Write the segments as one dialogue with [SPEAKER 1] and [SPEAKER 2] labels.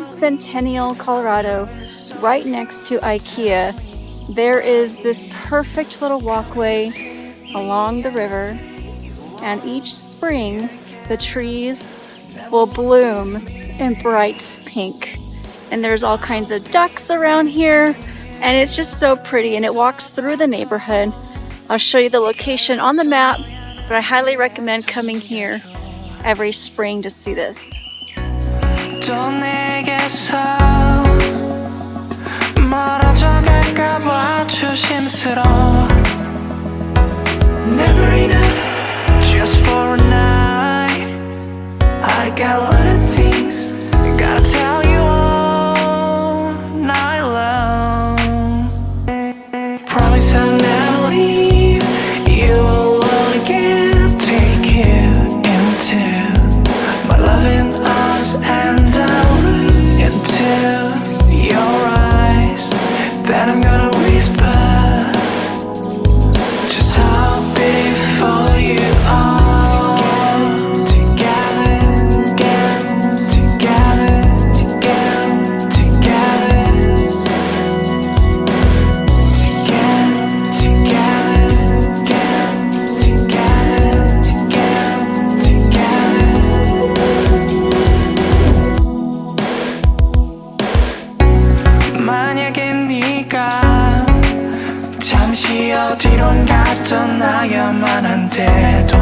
[SPEAKER 1] Centennial, Colorado, right next to IKEA, there is this perfect little walkway along the river, and each spring the trees will bloom in bright pink. And there's all kinds of ducks around here, and it's just so pretty, and it walks through the neighborhood. I'll show you the location on the map, but I highly recommend coming here every spring to see this.
[SPEAKER 2] Never enough, just for a night. I got a lot of things gotta tell you all night long. Promise I'll never leave you alone again. Take you into my loving arms, and I'll look into your eyes. Then I'm gonna whisper just how beautiful you are. 잠시 어디론 갔던 나야만 한데도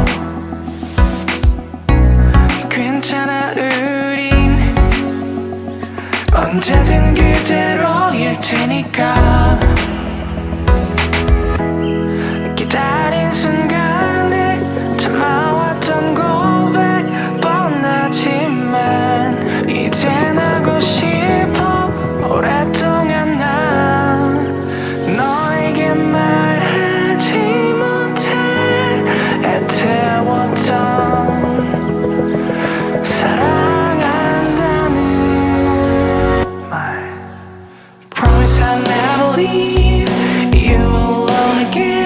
[SPEAKER 2] 괜찮아 우린 언제든 그대로일 테니까 기다린 순간을 참아왔던 고백 뻔하지만 이젠 하고 싶어 오랫동안 난 너에게 말하지 못해 애태웠던 사랑한다는 말. Promise I'll never leave you alone again.